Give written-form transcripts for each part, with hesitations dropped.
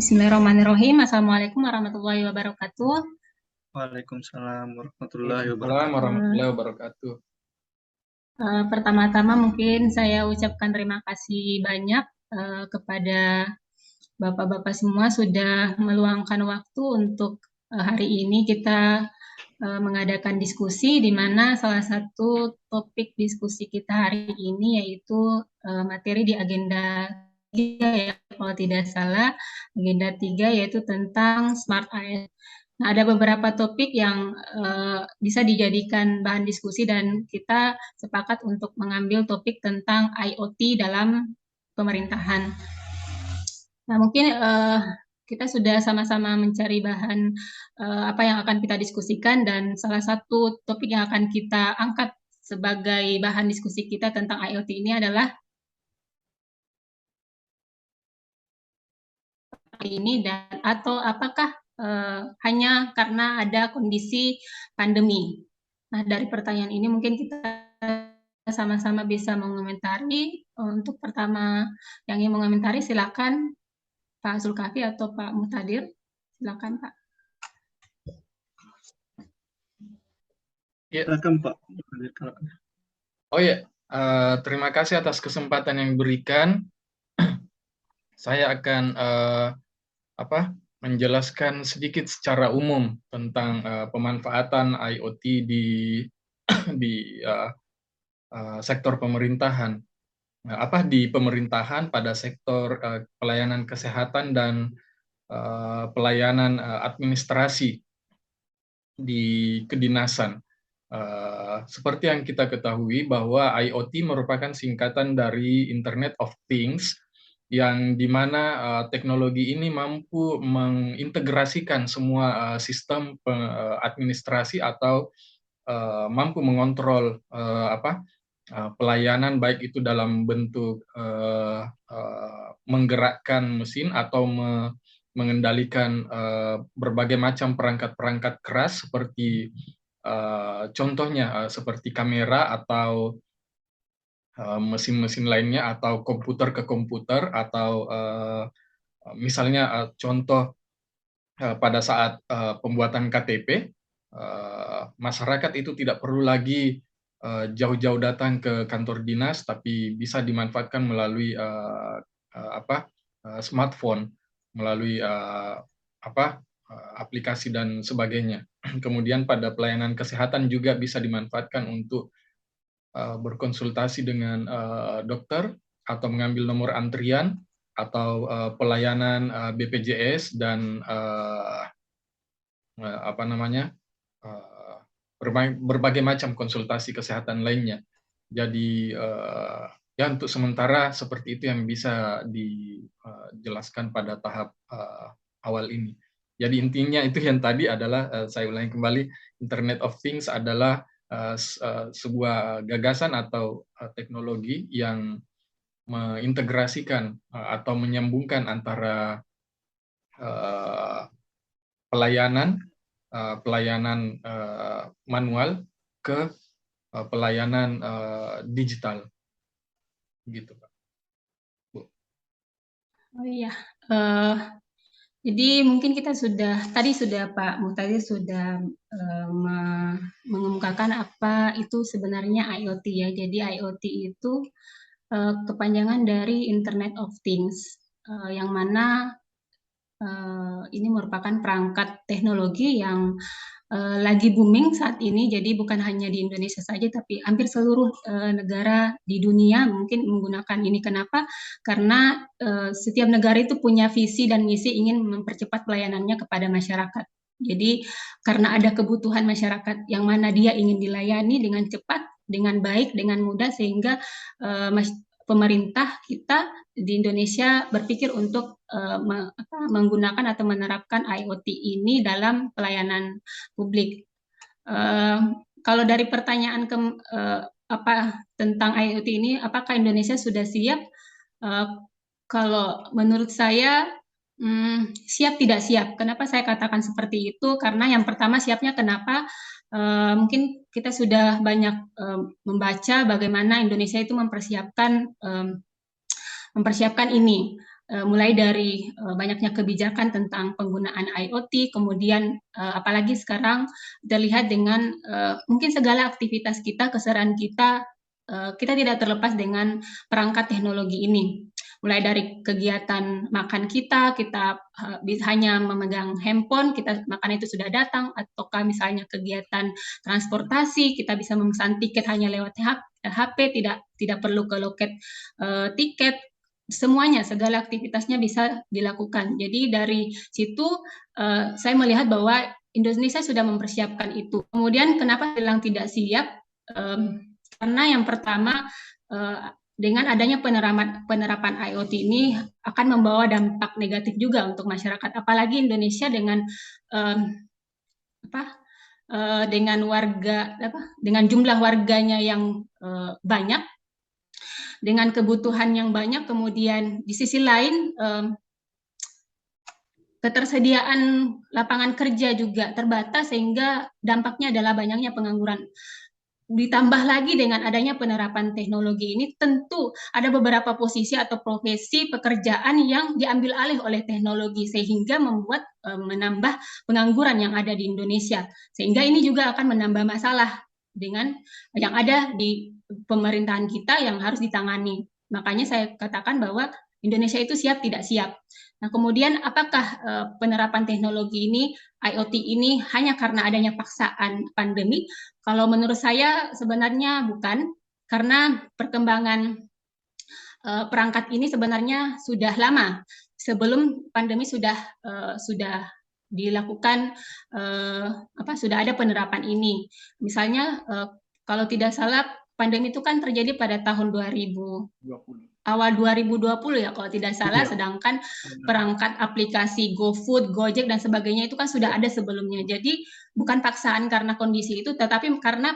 Bismillahirrahmanirrahim. Assalamualaikum warahmatullahi wabarakatuh. Waalaikumsalam warahmatullahi Waalaikumsalam wabarakatuh. warahmatullahi wabarakatuh. Pertama-tama mungkin saya ucapkan terima kasih banyak kepada Bapak-Bapak semua sudah meluangkan waktu untuk hari ini kita mengadakan diskusi, di mana salah satu topik diskusi kita hari ini yaitu materi di agenda 3 ya, kalau tidak salah, agenda 3 yaitu tentang Smart AS. Nah, ada beberapa topik yang bisa dijadikan bahan diskusi dan kita sepakat untuk mengambil topik tentang IoT dalam pemerintahan. Nah, mungkin kita sudah sama-sama mencari bahan apa yang akan kita diskusikan, dan salah satu topik yang akan kita angkat sebagai bahan diskusi kita tentang IoT ini adalah ini, dan atau apakah hanya karena ada kondisi pandemi. Nah, dari pertanyaan ini mungkin kita sama-sama bisa mengomentari. Untuk pertama yang ingin mengomentari silakan Pak Zulkafi atau Pak Mutadir. Silakan Pak. Ya. Silakan Pak. Oh ya, terima kasih atas kesempatan yang diberikan. Saya akan menjelaskan sedikit secara umum tentang pemanfaatan IoT di di sektor pemerintahan. Di pemerintahan pada sektor pelayanan kesehatan dan pelayanan administrasi di kedinasan. Seperti yang kita ketahui bahwa IoT merupakan singkatan dari Internet of Things, yang dimana teknologi ini mampu mengintegrasikan semua sistem administrasi atau mampu mengontrol pelayanan, baik itu dalam bentuk menggerakkan mesin atau mengendalikan berbagai macam perangkat-perangkat keras seperti contohnya seperti kamera atau mesin-mesin lainnya, atau komputer ke komputer, atau misalnya contoh pada saat pembuatan KTP, masyarakat itu tidak perlu lagi jauh-jauh datang ke kantor dinas, tapi bisa dimanfaatkan melalui smartphone, melalui aplikasi dan sebagainya. Kemudian pada pelayanan kesehatan juga bisa dimanfaatkan untuk berkonsultasi dengan dokter, atau mengambil nomor antrian, atau pelayanan BPJS dan berbagai macam konsultasi kesehatan lainnya. Jadi ya, untuk sementara seperti itu yang bisa dijelaskan pada tahap awal ini. Jadi intinya itu yang tadi adalah, saya ulangi kembali, Internet of Things adalah sebuah gagasan atau teknologi yang mengintegrasikan atau menyambungkan antara pelayanan manual ke pelayanan digital, gitu Pak. Oh iya, jadi mungkin kita tadi sudah Pak Mutadir sudah mengemukakan apa itu sebenarnya IoT ya. Jadi IoT itu kepanjangan dari Internet of Things, yang mana ini merupakan perangkat teknologi yang lagi booming saat ini. Jadi bukan hanya di Indonesia saja, tapi hampir seluruh negara di dunia mungkin menggunakan ini. Kenapa? Karena setiap negara itu punya visi dan misi ingin mempercepat pelayanannya kepada masyarakat. Jadi karena ada kebutuhan masyarakat yang mana dia ingin dilayani dengan cepat, dengan baik, dengan mudah, sehingga pemerintah kita di Indonesia berpikir untuk menggunakan atau menerapkan IoT ini dalam pelayanan publik. Kalau dari pertanyaan tentang IoT ini, apakah Indonesia sudah siap? Kalau menurut saya siap tidak siap. Kenapa saya katakan seperti itu? Karena yang pertama, siapnya kenapa? Mungkin kita sudah banyak membaca bagaimana Indonesia itu mempersiapkan ini. mulai dari banyaknya kebijakan tentang penggunaan IoT, kemudian apalagi sekarang terlihat dengan mungkin segala aktivitas kita, keseharian kita, kita tidak terlepas dengan perangkat teknologi ini. Mulai dari kegiatan makan kita hanya memegang handphone, kita makan itu sudah datang, ataukah misalnya kegiatan transportasi, kita bisa memesan tiket hanya lewat HP, tidak perlu ke loket tiket. Semuanya, segala aktivitasnya bisa dilakukan. Jadi dari situ saya melihat bahwa Indonesia sudah mempersiapkan itu. Kemudian kenapa bilang tidak siap? Karena yang pertama, dengan adanya penerapan IoT ini akan membawa dampak negatif juga untuk masyarakat. Apalagi Indonesia dengan dengan jumlah warganya yang banyak, dengan kebutuhan yang banyak, kemudian di sisi lain ketersediaan lapangan kerja juga terbatas, sehingga dampaknya adalah banyaknya pengangguran. Ditambah lagi dengan adanya penerapan teknologi ini, tentu ada beberapa posisi atau profesi pekerjaan yang diambil alih oleh teknologi, sehingga menambah pengangguran yang ada di Indonesia. Sehingga ini juga akan menambah masalah dengan yang ada di pemerintahan kita yang harus ditangani. Makanya saya katakan bahwa Indonesia itu siap tidak siap. Nah, kemudian apakah penerapan teknologi ini, IoT ini hanya karena adanya paksaan pandemi? Kalau menurut saya sebenarnya bukan, karena perkembangan perangkat ini sebenarnya sudah lama. Sebelum pandemi sudah dilakukan, sudah ada penerapan ini. Misalnya kalau tidak salah pandemi itu kan terjadi pada tahun 2020. Awal 2020 ya kalau tidak salah, sedangkan perangkat aplikasi GoFood, Gojek dan sebagainya itu kan sudah ada sebelumnya. Jadi bukan paksaan karena kondisi itu, tetapi karena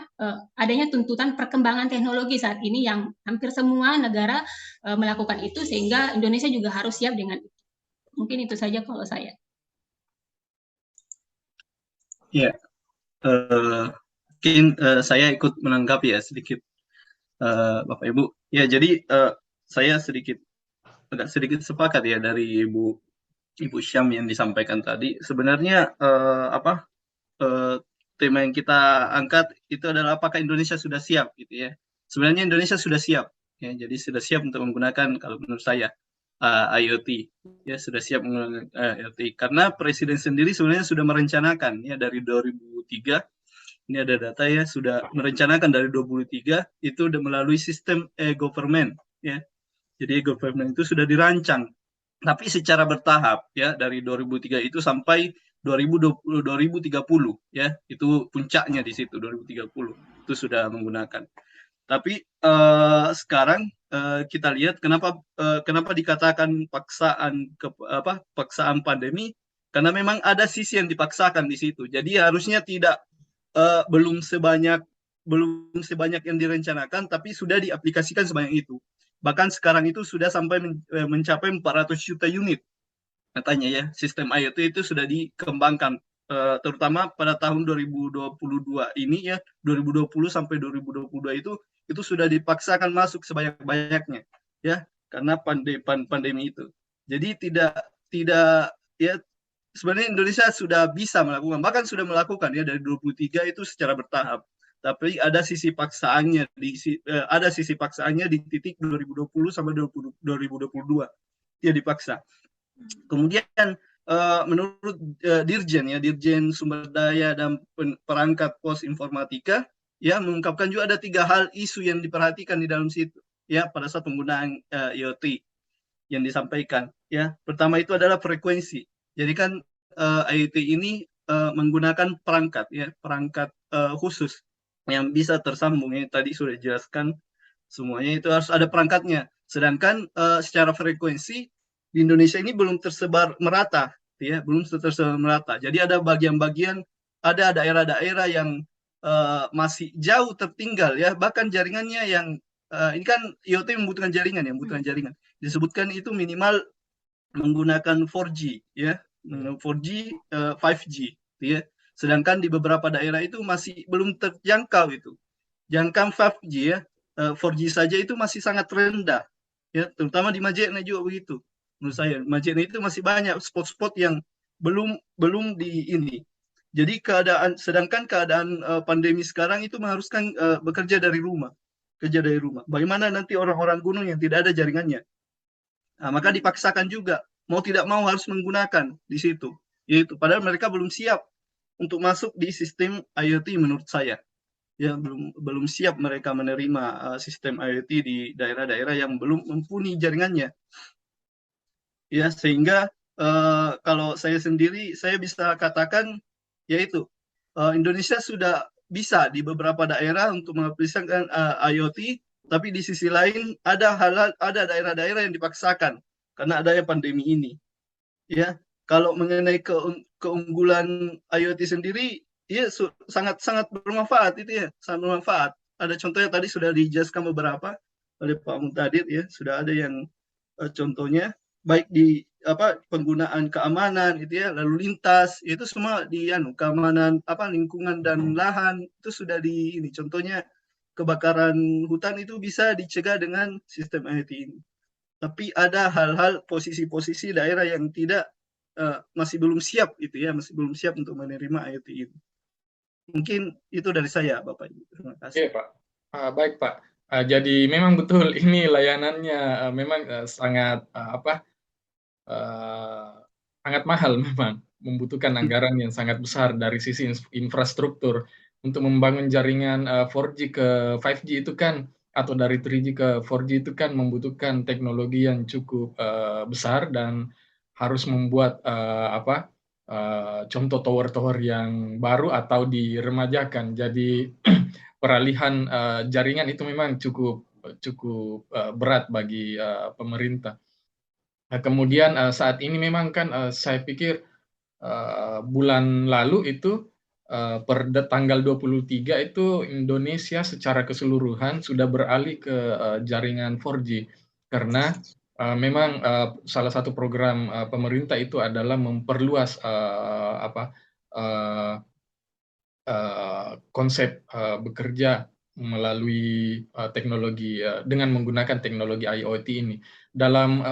adanya tuntutan perkembangan teknologi saat ini yang hampir semua negara melakukan itu, sehingga Indonesia juga harus siap dengan itu. Mungkin itu saja kalau saya. Ya, mungkin saya ikut menanggapi ya sedikit, Bapak Ibu. Ya, jadi saya agak sedikit sepakat ya dari Ibu Syam yang disampaikan tadi. Sebenarnya tema yang kita angkat itu adalah apakah Indonesia sudah siap gitu ya. Sebenarnya Indonesia sudah siap ya, jadi sudah siap untuk menggunakan, kalau menurut saya, IoT ya, sudah siap menggunakan IoT karena Presiden sendiri sebenarnya sudah merencanakan ya dari 2003. Ini ada data ya, sudah merencanakan dari 2023 itu udah melalui sistem e-government ya. Jadi e-government itu sudah dirancang, tapi secara bertahap ya, dari 2003 itu sampai 2030 ya, itu puncaknya di situ 2030 itu sudah menggunakan. Tapi sekarang kita lihat kenapa dikatakan paksaan pandemi, karena memang ada sisi yang dipaksakan di situ. Jadi harusnya belum sebanyak yang direncanakan, tapi sudah diaplikasikan sebanyak itu. Bahkan sekarang itu sudah sampai mencapai 400 juta unit katanya ya, sistem IoT itu sudah dikembangkan, terutama pada tahun 2022 ini ya, 2020 sampai 2022 itu sudah dipaksakan masuk sebanyak-banyaknya ya, karena pandemi itu. Jadi tidak ya, sebenarnya Indonesia sudah bisa melakukan, bahkan sudah melakukan ya dari 23 itu secara bertahap. Tapi ada sisi paksaannya di titik 2020 sampai 2022 dia dipaksa. Kemudian menurut Dirjen Sumber Daya dan Perangkat Pos Informatika ya, mengungkapkan juga ada 3 hal isu yang diperhatikan di dalam situ ya pada saat penggunaan IoT yang disampaikan ya. Pertama itu adalah frekuensi. Jadi kan IoT ini menggunakan perangkat khusus yang bisa tersambung. Yang tadi sudah dijelaskan semuanya, itu harus ada perangkatnya. Sedangkan secara frekuensi di Indonesia ini belum tersebar merata, ya, belum tersebar merata. Jadi ada bagian-bagian, ada daerah-daerah yang masih jauh tertinggal, ya. Bahkan jaringannya yang ini kan IoT membutuhkan jaringan, disebutkan itu minimal menggunakan 4G, ya, 4G, 5G, ya. Sedangkan di beberapa daerah itu masih belum terjangkau itu. Jangkauan 5G ya, 4G saja itu masih sangat rendah, ya, terutama di Majene juga begitu. menurut saya. Majene itu masih banyak spot-spot yang belum di ini. Jadi sedangkan keadaan pandemi sekarang itu mengharuskan bekerja dari rumah, kerja dari rumah. Bagaimana nanti orang-orang gunung yang tidak ada jaringannya? Nah, maka dipaksakan juga, mau tidak mau harus menggunakan di situ. Yaitu, padahal mereka belum siap untuk masuk di sistem IoT menurut saya. Ya, belum siap mereka menerima sistem IoT di daerah-daerah yang belum mumpuni jaringannya. Ya, sehingga kalau saya sendiri, saya bisa katakan, yaitu Indonesia sudah bisa di beberapa daerah untuk mengaplikasikan IoT, tapi di sisi lain ada daerah-daerah yang dipaksakan karena adanya pandemi ini. Ya, kalau mengenai keunggulan IoT sendiri, ya sangat bermanfaat itu ya, sangat bermanfaat. Ada contohnya tadi sudah dijelaskan beberapa oleh Pak Mutadir ya, sudah ada yang contohnya baik di penggunaan keamanan itu ya, lalu lintas itu semua di keamanan lingkungan dan lahan itu sudah di ini, contohnya kebakaran hutan itu bisa dicegah dengan sistem IoT ini. Tapi ada hal-hal posisi-posisi daerah yang tidak masih belum siap itu ya, masih belum siap untuk menerima IoT ini. Mungkin itu dari saya, Bapak Ibu. Terima kasih. Oke, Pak. Baik, Pak. Jadi memang betul ini layanannya memang sangat sangat mahal memang, membutuhkan anggaran yang sangat besar dari sisi infrastruktur. Untuk membangun jaringan 4G ke 5G itu kan, atau dari 3G ke 4G itu kan membutuhkan teknologi yang cukup besar dan harus membuat contoh tower-tower yang baru atau diremajakan. Jadi peralihan jaringan itu memang cukup berat bagi pemerintah. Nah, kemudian saat ini memang kan saya pikir bulan lalu itu per tanggal 23 itu Indonesia secara keseluruhan sudah beralih ke jaringan 4G karena memang salah satu program pemerintah itu adalah memperluas konsep bekerja melalui teknologi dengan menggunakan teknologi IoT ini. Dalam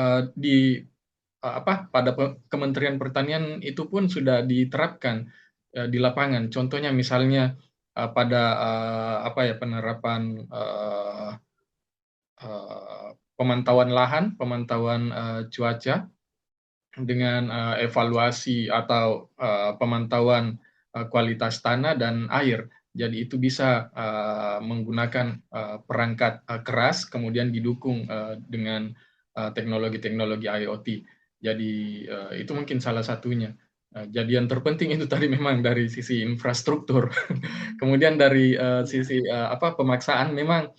pada Kementerian Pertanian itu pun sudah diterapkan di lapangan. Contohnya misalnya pada penerapan pemantauan lahan, pemantauan cuaca dengan evaluasi atau pemantauan kualitas tanah dan air. Jadi itu bisa menggunakan perangkat keras, kemudian didukung dengan teknologi-teknologi IoT. Jadi itu mungkin salah satunya. Jadi yang terpenting itu tadi memang dari sisi infrastruktur. Kemudian dari sisi pemaksaan memang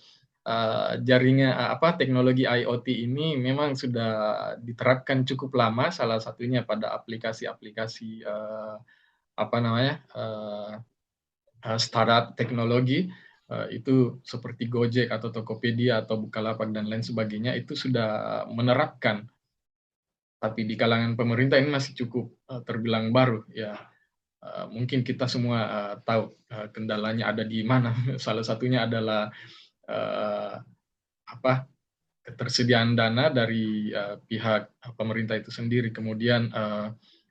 jaringan teknologi IoT ini memang sudah diterapkan cukup lama, salah satunya pada aplikasi-aplikasi startup teknologi itu seperti Gojek atau Tokopedia atau Bukalapak dan lain sebagainya itu sudah menerapkan. Tapi di kalangan pemerintah ini masih cukup terbilang baru ya. Mungkin kita semua tahu kendalanya ada di mana. Salah satunya adalah ketersediaan dana dari pihak pemerintah itu sendiri, kemudian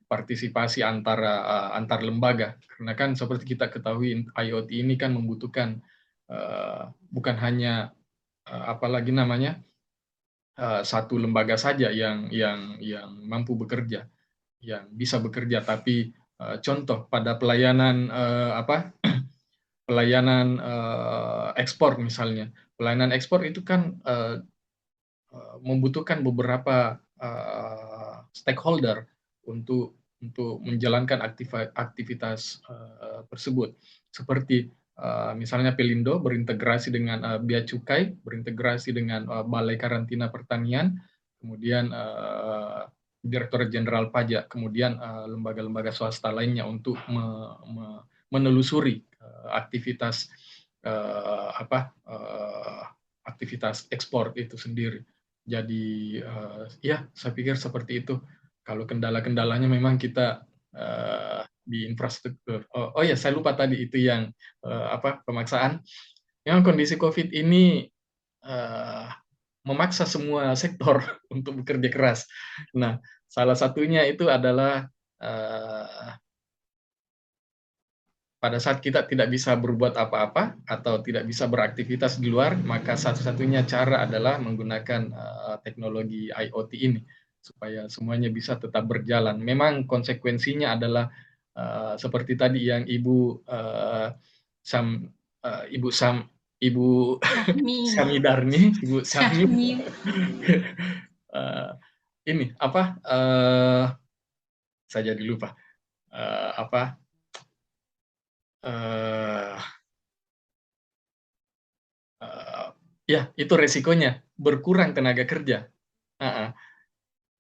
partisipasi antar lembaga, karena kan seperti kita ketahui IoT ini kan membutuhkan bukan hanya satu lembaga saja yang mampu bekerja, yang bisa bekerja, tapi contoh pada pelayanan pelayanan ekspor misalnya, pelayanan ekspor itu kan membutuhkan beberapa stakeholder untuk menjalankan aktivitas tersebut, seperti misalnya Pelindo berintegrasi dengan Bea Cukai, berintegrasi dengan Balai Karantina Pertanian, kemudian Direktorat Jenderal Pajak, kemudian lembaga-lembaga swasta lainnya untuk menelusuri aktivitas aktivitas ekspor itu sendiri. Jadi ya saya pikir seperti itu. Kalau kendala-kendalanya memang kita di infrastruktur. Oh ya, saya lupa tadi itu yang pemaksaan. Yang kondisi COVID ini memaksa semua sektor untuk bekerja keras. Nah, salah satunya itu adalah pada saat kita tidak bisa berbuat apa-apa atau tidak bisa beraktivitas di luar, maka satu-satunya cara adalah menggunakan teknologi IoT ini supaya semuanya bisa tetap berjalan. Memang konsekuensinya adalah seperti tadi yang Ibu Samidarni, Ibu Sami ini apa? Saya jadi lupa apa? Ya, itu resikonya berkurang tenaga kerja.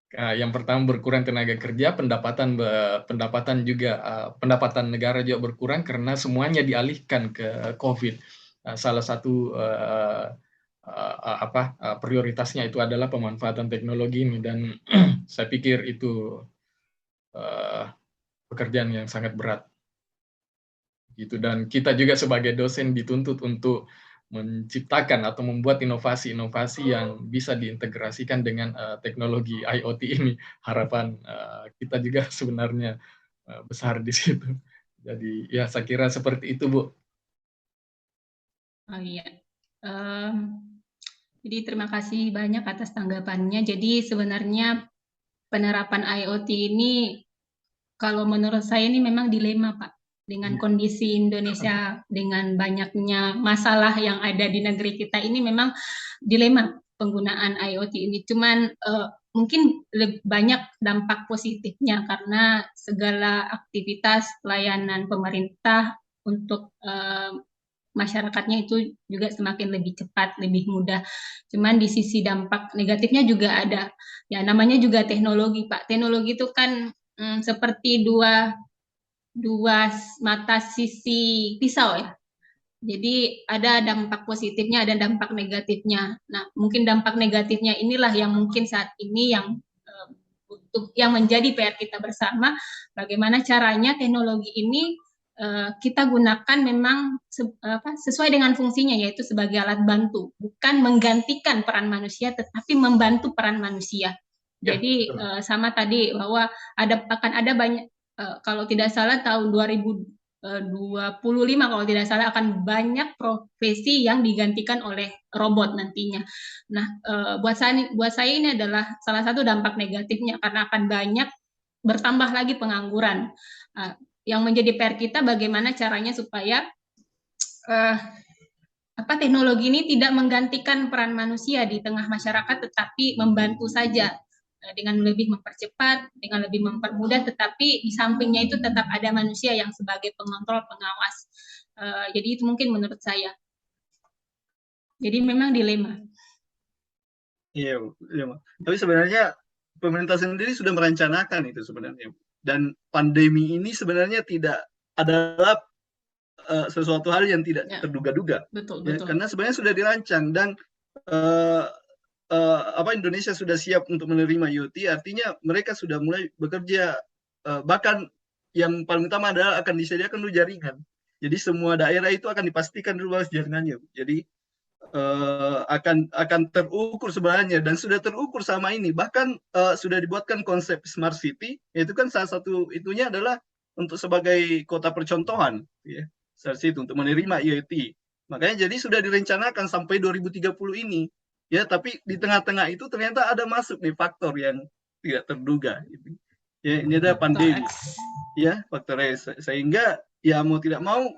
Yang pertama berkurang tenaga kerja, pendapatan juga pendapatan negara juga berkurang karena semuanya dialihkan ke COVID. Salah satu prioritasnya itu adalah pemanfaatan teknologi ini, dan saya pikir itu pekerjaan yang sangat berat. Gitu, dan kita juga sebagai dosen dituntut untuk menciptakan atau membuat inovasi-inovasi yang bisa diintegrasikan dengan teknologi IoT ini. Harapan kita juga sebenarnya besar di situ. Jadi ya saya kira seperti itu, Bu. Oh iya. Jadi terima kasih banyak atas tanggapannya. Jadi sebenarnya penerapan IoT ini kalau menurut saya ini memang dilema, Pak. Dengan kondisi Indonesia, dengan banyaknya masalah yang ada di negeri kita ini, memang dilema penggunaan IoT ini. Cuman mungkin lebih banyak dampak positifnya karena segala aktivitas pelayanan pemerintah untuk masyarakatnya itu juga semakin lebih cepat, lebih mudah. Cuman di sisi dampak negatifnya juga ada. Ya namanya juga teknologi, Pak. Teknologi itu kan seperti dua mata sisi pisau ya. Jadi ada dampak positifnya, ada dampak negatifnya. Nah, mungkin dampak negatifnya inilah yang mungkin saat ini yang menjadi PR kita bersama, bagaimana caranya teknologi ini kita gunakan memang sesuai dengan fungsinya, yaitu sebagai alat bantu, bukan menggantikan peran manusia, tetapi membantu peran manusia. Jadi sama tadi bahwa akan ada banyak, kalau tidak salah tahun 2025 kalau tidak salah akan banyak profesi yang digantikan oleh robot nantinya. Nah, buat saya ini adalah salah satu dampak negatifnya karena akan banyak bertambah lagi pengangguran. Yang menjadi PR kita bagaimana caranya supaya teknologi ini tidak menggantikan peran manusia di tengah masyarakat, tetapi membantu saja dengan lebih mempercepat, dengan lebih mempermudah, tetapi di sampingnya itu tetap ada manusia yang sebagai pengontrol, pengawas. Jadi itu mungkin menurut saya. Jadi memang dilema. Iya, tapi sebenarnya pemerintah sendiri sudah merencanakan itu sebenarnya. Dan pandemi ini sebenarnya tidak adalah sesuatu hal yang tidak terduga-duga. Betul. Karena sebenarnya sudah dirancang dan Indonesia sudah siap untuk menerima IoT, artinya mereka sudah mulai bekerja, bahkan yang paling utama adalah akan disediakan dulu jaringan. Jadi semua daerah itu akan dipastikan dulu harus jaringannya. Jadi akan terukur sebenarnya, dan sudah terukur sama ini. Bahkan sudah dibuatkan konsep smart city, yaitu kan salah satu itunya adalah untuk sebagai kota percontohan, ya, smart city untuk menerima IoT. Makanya jadi sudah direncanakan sampai 2030 ini. Ya, tapi di tengah-tengah itu ternyata ada masuk nih faktor yang tidak terduga. Gitu. Ya, ini ada pandemi. Ya, faktor X. Sehingga ya mau tidak mau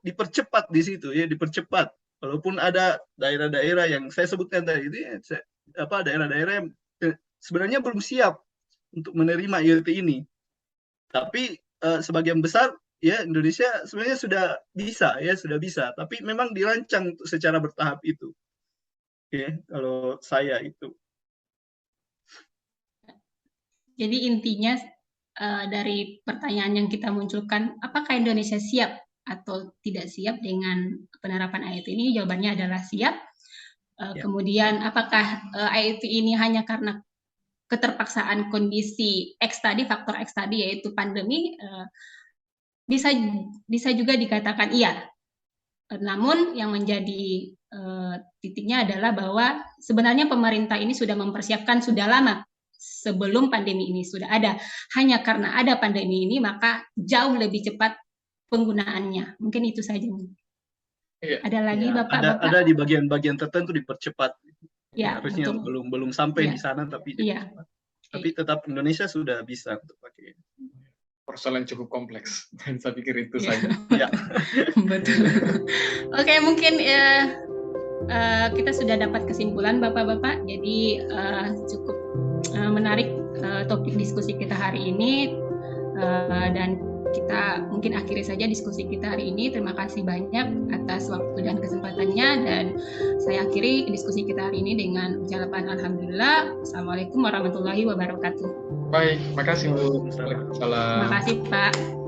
dipercepat di situ, ya, dipercepat. Walaupun ada daerah-daerah yang saya sebutkan tadi itu, ya, daerah-daerah yang sebenarnya belum siap untuk menerima IoT ini. Tapi sebagian besar ya Indonesia sebenarnya sudah bisa, tapi memang dirancang secara bertahap itu. Oke, kalau saya itu. Jadi intinya dari pertanyaan yang kita munculkan, apakah Indonesia siap atau tidak siap dengan penerapan IoT ini? Jawabannya adalah siap. Kemudian apakah IoT ini hanya karena keterpaksaan kondisi X tadi, faktor X tadi, yaitu pandemi? Bisa juga dikatakan iya. Namun yang menjadi titiknya adalah bahwa sebenarnya pemerintah ini sudah mempersiapkan sudah lama sebelum pandemi ini sudah ada. Hanya karena ada pandemi ini maka jauh lebih cepat penggunaannya. Mungkin itu saja. Iya. Ada lagi Ya, Bapak-Bapak? ada di bagian-bagian tertentu dipercepat. Ya, Harusnya betul. belum sampai Ya. di sana tapi Iya. tapi tetap Indonesia sudah bisa untuk pakai. Persoalan cukup kompleks. Saya pikir itu Iya. saja. Ya. Betul. Oke, mungkin kita sudah dapat kesimpulan Bapak-Bapak. Jadi cukup menarik topik diskusi kita hari ini, dan kita mungkin akhiri saja diskusi kita hari ini. Terima kasih banyak atas waktu dan kesempatannya, dan saya akhiri diskusi kita hari ini dengan ucapan alhamdulillah. Assalamualaikum warahmatullahi wabarakatuh. Baik, makasih Bu. Waalaikumsalam. Salam. Terima kasih Pak.